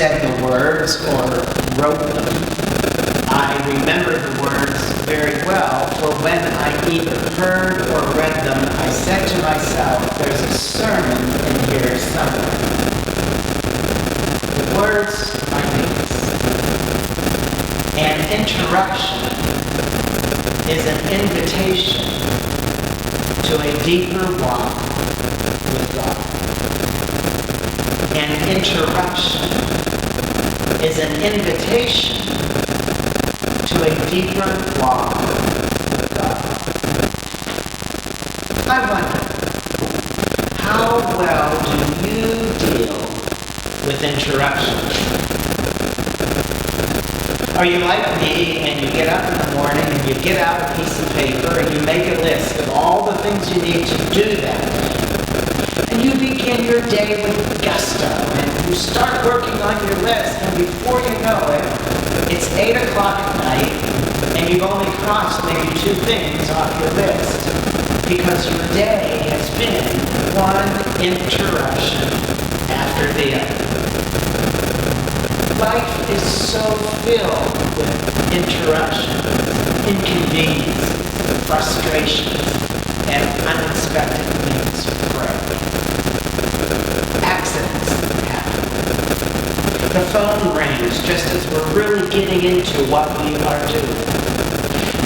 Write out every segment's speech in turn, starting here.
said the words or wrote them. I remember the words very well, for when I either heard or read them, I said to myself, there's a sermon in here somewhere. The words are these. An interruption is an invitation to a deeper walk with God. An interruption is an invitation to a deeper walk with God. I wonder, how well do you deal with interruptions? Are you like me and you get up in the morning and you get out a piece of paper and you make a list of all the things you need to do that day? And you begin your day with gusto and you start working on your list, and before you know it, it's 8 o'clock at night and you've only crossed maybe 2 things off your list because your day has been one interruption after the other. Life is so filled with interruptions, inconveniences, frustrations, and unexpected things break. Accidents happen. The phone rings just as we're really getting into what we are doing.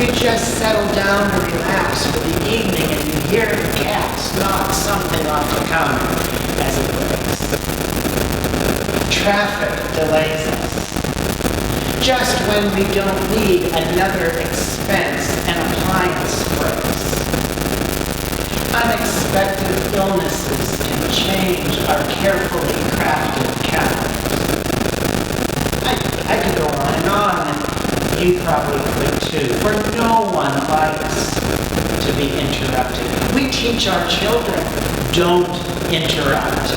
You just settle down to relax for the evening and you hear the cats knock something off the counter as it breaks. Traffic delays us. Just when we don't need another expense, an appliance breaks. Unexpected illnesses can change our carefully crafted calendars. I could go on, and you probably could too, for no one likes to be interrupted. We teach our children, don't interrupt.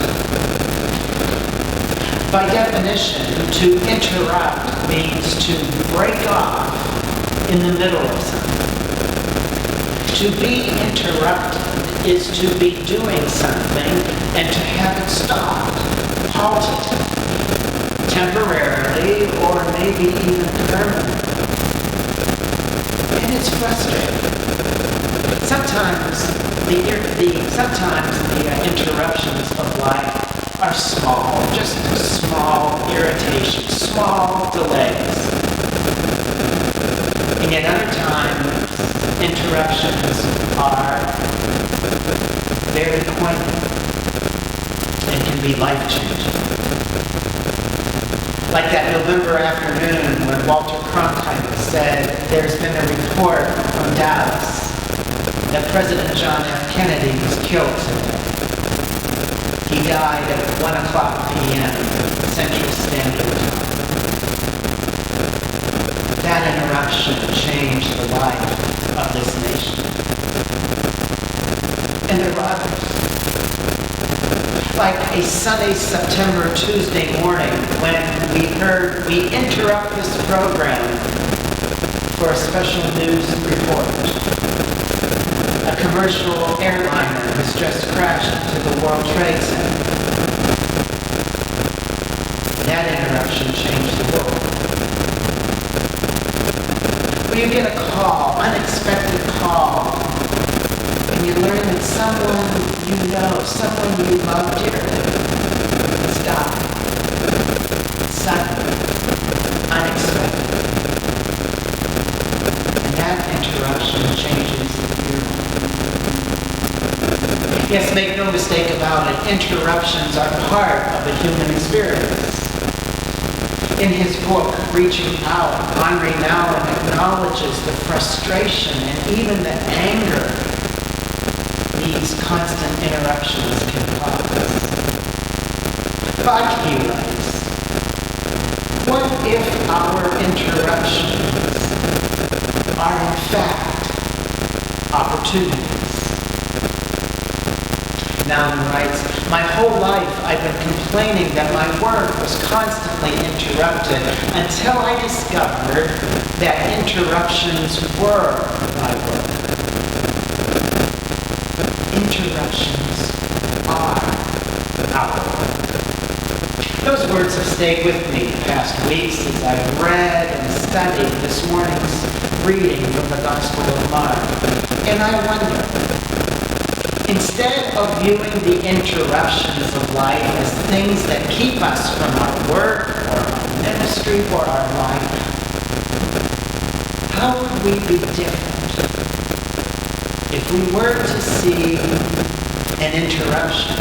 By definition, to interrupt means to break off in the middle of something. To be interrupted is to be doing something and to have it stopped, halted, temporarily or maybe even permanently. And it's frustrating. Sometimes the interruptions of life are small, just small irritations, small delays. And yet other times, interruptions are very poignant and can be life-changing. Like that November afternoon when Walter Cronkite said, there's been a report from Dallas that President John F. Kennedy was killed today. He died at 1 o'clock p.m. Central Standard Time. That interruption changed the life of this nation. And there were others. Like a sunny September Tuesday morning when we interrupt this program for a special news report. A commercial airliner has just crashed into the World Trade Center. That interruption changed the world. When you get a call, unexpected call, and you learn that someone you know, someone you love dearly, has died. Suddenly, unexpected. And that interruption changes your life. Yes, make no mistake about it, interruptions are part of the human experience. In his book, Reaching Out, Henri Nouwen acknowledges the frustration and even the anger these constant interruptions can cause. But, he writes, what if our interruptions are in fact opportunities? Nouwen writes, my whole life I've been complaining that my work was constantly interrupted until I discovered that interruptions were my work. Interruptions are our work. Those words have stayed with me the past weeks as I've read and studied this morning's reading from the Gospel of Mark. And I wonder, instead of viewing the interruptions of life as things that keep us from our work or our ministry or our life, how would we be different if we were to see an interruption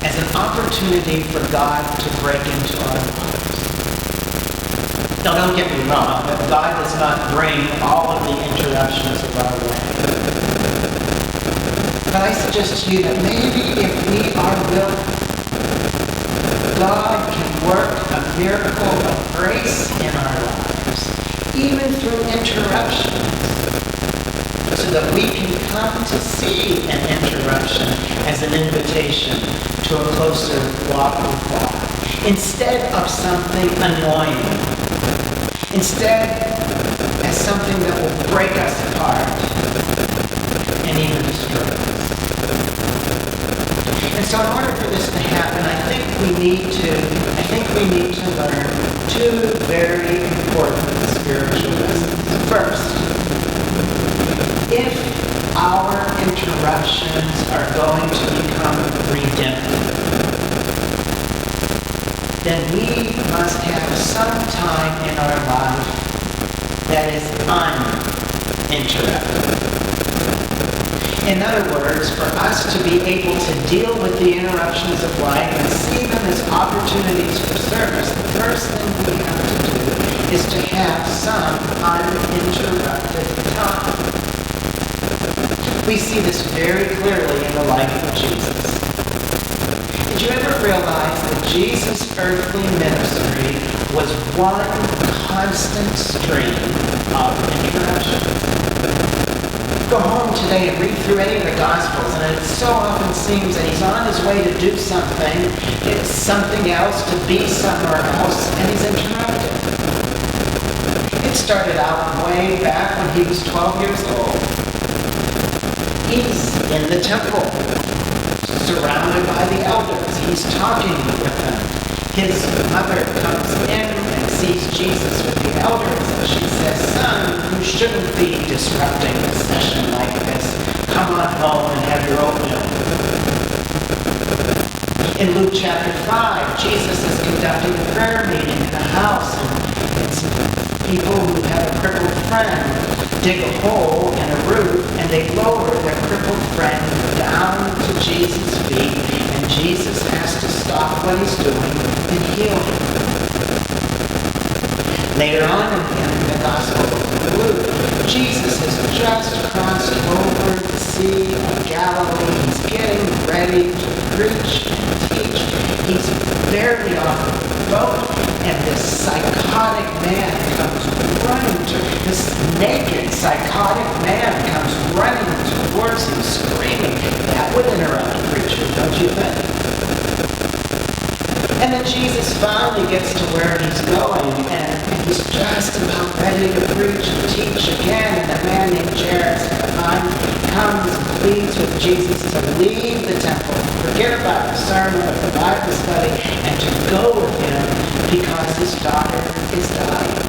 as an opportunity for God to break into our lives? Now, don't get me wrong, God does not bring all of the interruptions of our way. But I suggest to you that maybe if we are willing, God can work a miracle of grace in our lives, even through interruptions, so that we can come to see an interruption as an invitation to a closer walk with God, instead of something annoying, instead as something that will break us apart and even destroy us. And so in order for this to happen, I think we need to learn two very important spiritual lessons. First, if our interruptions are going to become redemptive, then we must have some time in our life that is uninterrupted. In other words, for us to be able to deal with the interruptions of life and see them as opportunities for service, the first thing we have to do is to have some uninterrupted time. We see this very clearly in the life of Jesus. Did you ever realize that Jesus' earthly ministry was one constant stream of interruptions? Go home today and read through any of the Gospels, and it so often seems that he's on his way to do something, it's something else, to be somewhere else, and he's interrupted. It started out way back when he was 12 years old. He's in the temple, surrounded by the elders. He's talking with them. His mother comes in and sees Jesus with the elders, and she says, "Son, you shouldn't be disrupting a session like this. Come on home and have your oatmeal." In Luke chapter 5, Jesus is conducting a prayer meeting in a house, and it's people who have a crippled friend dig a hole in a roof, and they lower their crippled friend down to Jesus' feet, and Jesus has to stop what he's doing and heal him. Later on in the Gospel of Luke, Jesus has just crossed over the Sea of Galilee. He's getting ready to preach and teach. He's barely off the boat, and this psychotic man comes running to this naked psychotic man comes running towards him, screaming. That would interrupt a preacher, don't you think? And then Jesus finally gets to where he's going, and he's just about ready to preach and teach again, and a man named Jairus comes and pleads with Jesus to leave the temple, forget about the sermon or the Bible study, and to go with him because his daughter is dying.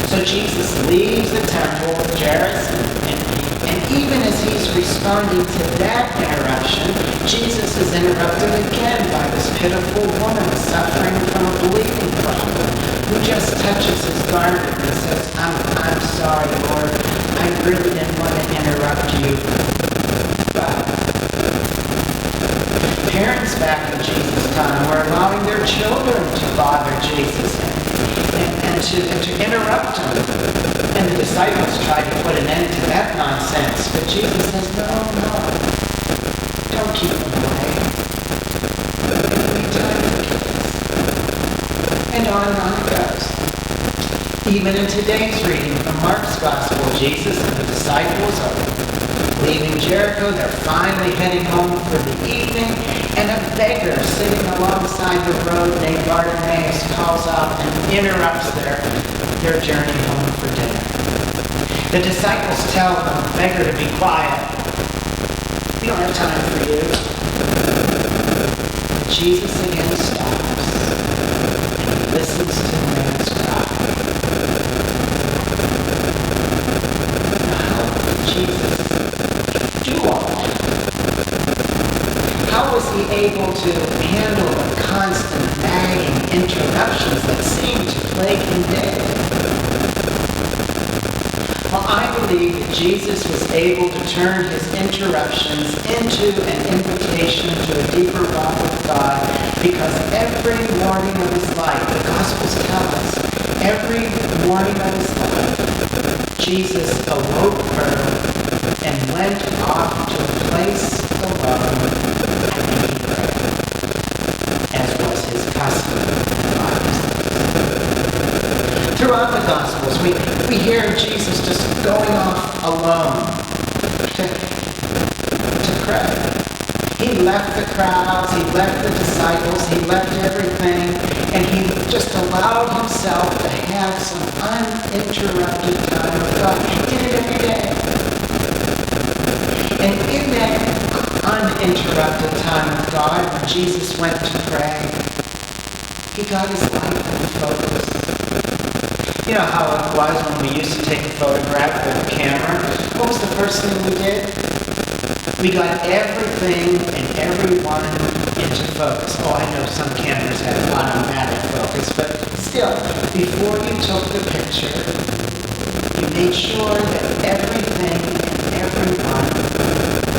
So Jesus leaves the temple with Jairus, and even as he's responding to that interruption, Jesus is interrupted again by this pitiful woman suffering from a bleeding problem, who just touches his garment and says, I'm sorry, Lord, I really didn't want to interrupt you. But parents back in Jesus' time were allowing their children to bother Jesus and to interrupt him. And the disciples tried to put an end to that nonsense, but Jesus says, no, don't keep them away. We time for kids. And on it goes. Even in today's reading from Mark's Gospel, Jesus and the disciples are leaving Jericho. They're finally heading home for the evening, and a beggar sitting alongside the road named Bartimaeus calls out and interrupts their journey home for dinner. The disciples tell the beggar to be quiet. We don't have time for you. Jesus again stops and listens to the man's cry. Now, how did Jesus do all that? How was he able to handle the constant nagging interruptions that seemed to plague him daily? Well, I believe that Jesus was able to turn his interruptions into an invitation to a deeper walk with God, because every morning of his life, the Gospels tell us, every morning of his life, Jesus awoke early and went off to a place alone and he prayed, as was his custom in the Bible. Throughout the Gospels, we hear Jesus just going off alone to pray. He left the crowds, he left the disciples, he left everything, and he just allowed himself to have some uninterrupted time with God. He did it every day. And in that uninterrupted time with God, when Jesus went to pray, he got his life in focus. You know how it was when we used to take a photograph with a camera? What was the first thing we did? We got everything and everyone into focus. Oh, I know some cameras have automatic focus, but still, before you took the picture, you made sure that everything and everyone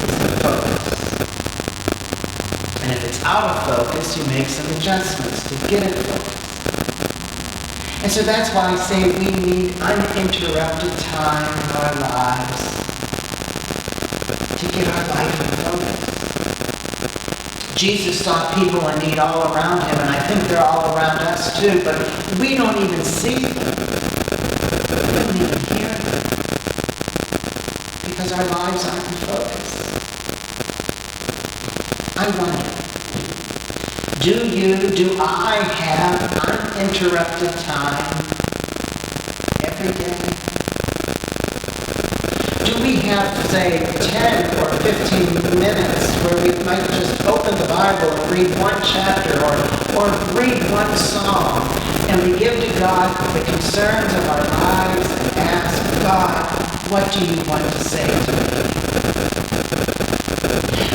is in focus. And if it's out of focus, you make some adjustments to get it focused. And so that's why I say we need uninterrupted time in our lives to get our life in focus. Jesus saw people in need all around him, and I think they're all around us too, but we don't even see them. We don't even hear them because our lives aren't in focus. I wonder, do I have uninterrupted time every day? Do we have, say, 10 or 15 minutes where we might just open the Bible and read one chapter or read one psalm, and we give to God the concerns of our lives and ask, God, what do you want to say to me?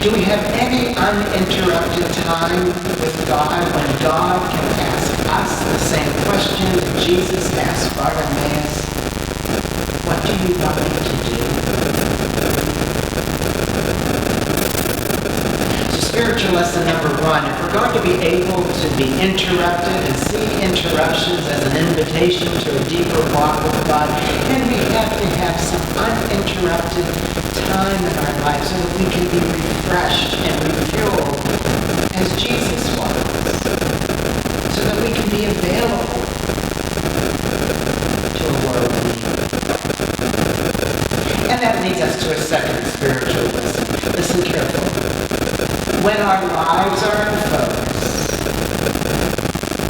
Do we have any uninterrupted time with God when God can ask us the same question that Jesus asked Bartimaeus? What do you want me to do? So spiritual lesson number 1, if we're going to be able to be interrupted and see interruptions as an invitation to a deeper walk with God, then we have to have some uninterrupted time in our lives so that we can be refreshed and refueled as Jesus was, so that we can be available to a world in need. And that leads us to a second spiritual lesson. Listen carefully. When our lives are in focus,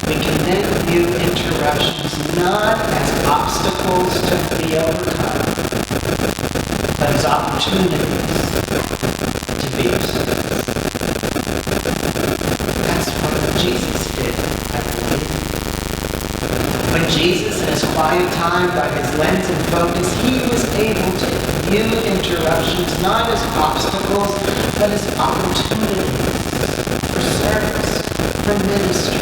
we can then view interruptions not as obstacles to be overcome, but as opportunities to be of service. That's what Jesus did, I believe. When Jesus, in his quiet time, got his lens in focus, he was able to view interruptions not as obstacles, but as opportunities for service, for ministry.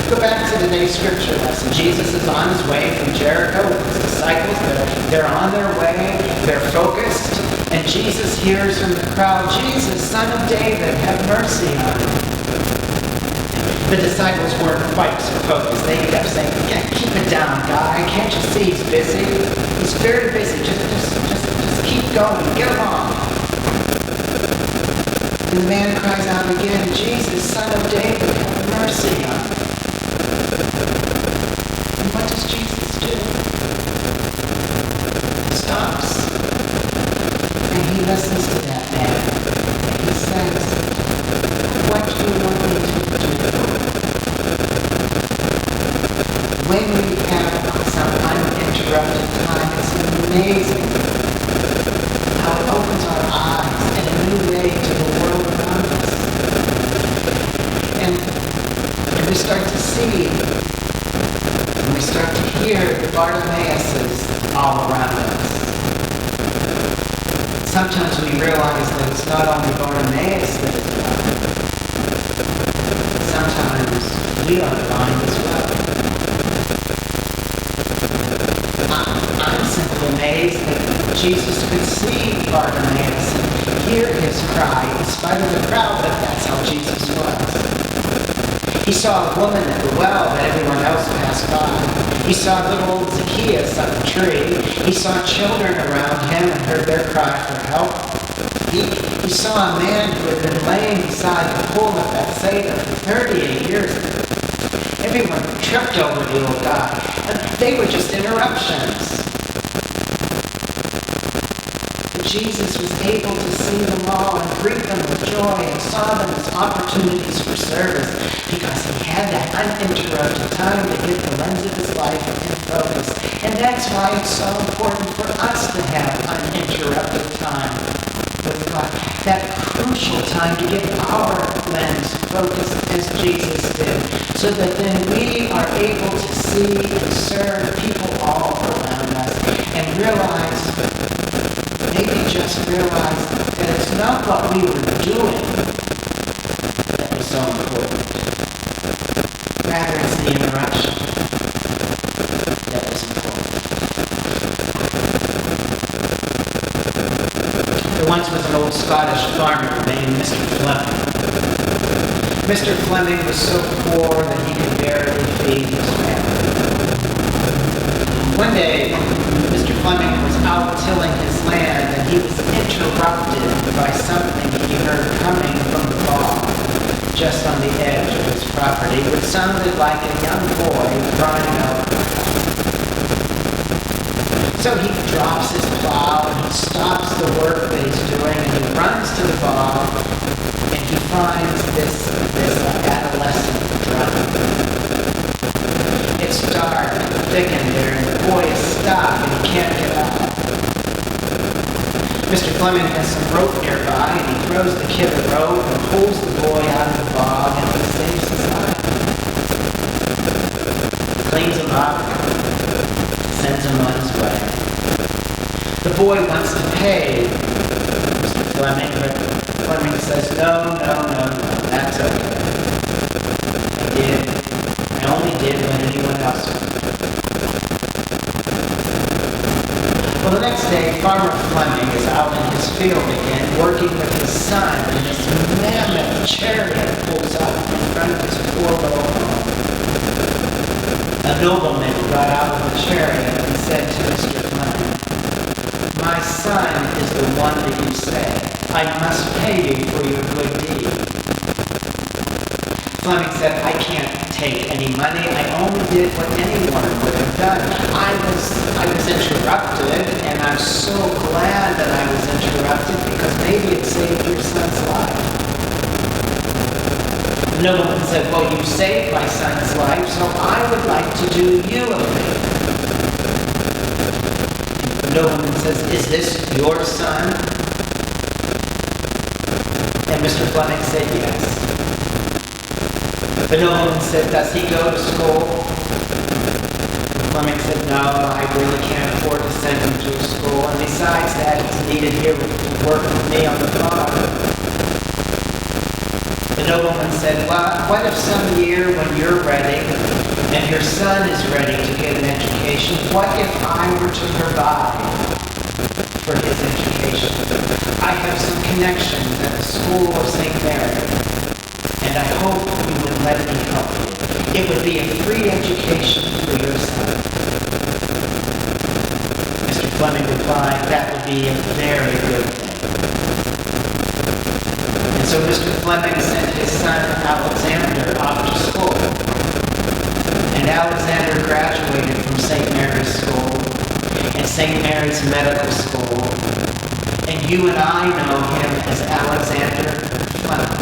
Go back to today's scripture lesson. Jesus is on his way from Jericho with his disciples. They're on their way. They're focused. And Jesus hears from the crowd, Jesus, Son of David, have mercy on me. The disciples weren't quite so focused. They kept saying, yeah, keep it down, guy. Can't you see he's busy? He's very busy. Just keep going. Get along. And the man cries out again, Jesus, Son of David, have mercy on me. And what does Jesus do? He stops. And he listens to that man. And he says, what do you want me to do? When we have some uninterrupted time, it's amazing how it opens our eyes in a new way to the world around us. we start to see, and we start to hear the Bartimaeuses all around us. Sometimes we realize that it's not only Bartimaeus that is blind. Sometimes we are blind as well. I'm simply amazed that Jesus could see Bartimaeus and hear his cry in spite of the crowd, but that's how Jesus was. He saw a woman at the well that everyone else passed by. He saw little old Zacchaeus up a tree. He saw children around him and heard their cry for help. He saw a man who had been laying beside the pool of Bethsaida for 38 years. Everyone tripped over the old guy. And they were just interruptions. But Jesus was able to see them all and greet them with joy and saw them as opportunities for service because he had that uninterrupted time to get the lens of his life in focus. And that's why it's so important for us to have uninterrupted time with God. That crucial time to get our lens focused as Jesus did, so that then we are able to see and serve people all around us and realize, maybe just realize that it's not what we were doing that was so important. Rather, it's the interruption that was important. There once was an old Scottish farmer named Mr. Fleming. Mr. Fleming was so poor that he could barely feed his family. One day, Mr. Fleming was out tilling his land and he was interrupted by something he heard coming from the bog just on the edge of his property, which sounded like a young boy crying out. So he drops his plow and he stops the work that he's doing and he runs to the bog and he finds this adolescent drowning. It's dark and thick in there and the boy is stuck and he can't get out. Mr. Fleming has some rope nearby and he throws the kid a rope and pulls the boy out of the bog and he saves his life. Cleans him up, sends him on his way. The boy wants to pay Mr. Fleming, but Fleming says, no, that's okay. I only did what anyone else would. Well, the next day, Farmer Fleming is out in his field again, working with his son, and this mammoth chariot pulls up in front of his poor little home. A nobleman got out of the chariot and said to Mr. Fleming, my son is the one that you saved. I must pay you for your good deed. Fleming said, I can't take any money. I only did what anyone would have done. I was interrupted, and I'm so glad that I was interrupted because maybe it saved your son's life. The nobleman said, well, you saved my son's life, so I would like to do you a favor. The nobleman says, is this your son? And Mr. Fleming said, yes. The nobleman said, does he go to school? Fleming said, no, I really can't afford to send him to school. And besides that, he's needed here to work with me on the farm. The nobleman said, well, what if some year when you're ready and your son is ready to get an education, what if I were to provide for his education? I have some connections at the school of St. Mary, and I hope you would let me help you. It would be a free education for your son. Mr. Fleming replied, that would be a very good thing. And so Mr. Fleming sent his son Alexander off to school. And Alexander graduated from St. Mary's School and St. Mary's Medical School. And you and I know him as Alexander Fleming.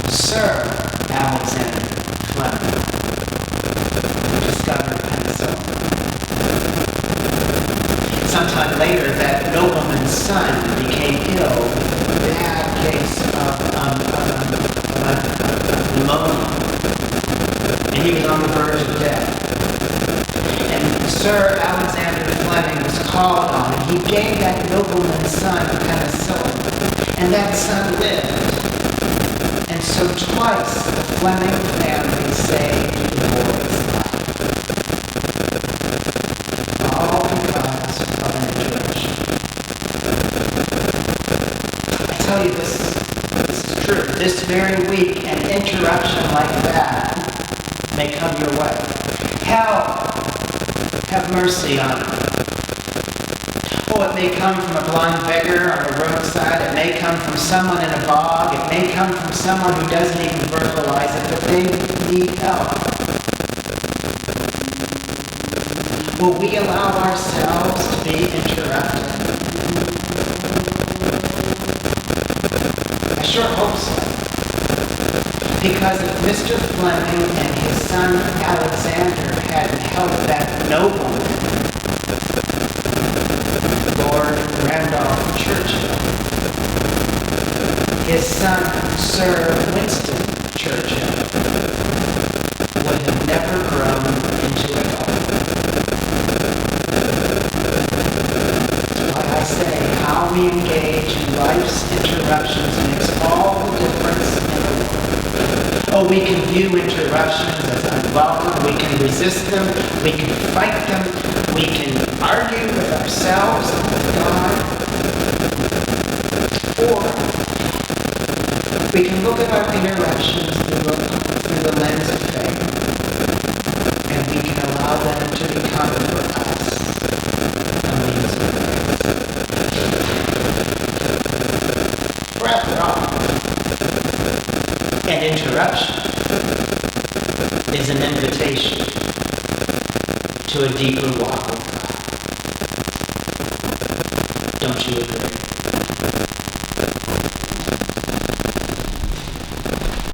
Sir Alexander Fleming, who discovered penicillin. Sometime later, that nobleman's son became ill with a bad case of pneumonia. and he was on the verge of death. And Sir Alexander Fleming was called on, and he gave that nobleman's son penicillin, and that son lived. And so twice the Fleming family saved the boy's life. All because of an interruption. I tell you, this is true. This very week, an interruption like that may come your way. Help! Have mercy on it. Oh, it may come from a blind beggar on the roadside. It may come from someone in a bog. It may come from someone who doesn't even verbalize it, but they need help. Will we allow ourselves to be interrupted? I sure hope so. Because if Mr. Fleming and his son Alexander hadn't helped that nobleman, Lord Randolph Churchill, his son Sir Winston Churchill would have never grown into a dog. That's why I say how we engage in life's interruptions makes all the difference in the world. Oh, we can view interruptions as unwelcome. We can resist them. We can fight them. We can argue with ourselves and with God. Or we can look at our interruptions through the lens of faith, and we can allow them to become for us a means of grace. For after all, an interruption is an invitation to a deeper walk with God. Don't you agree?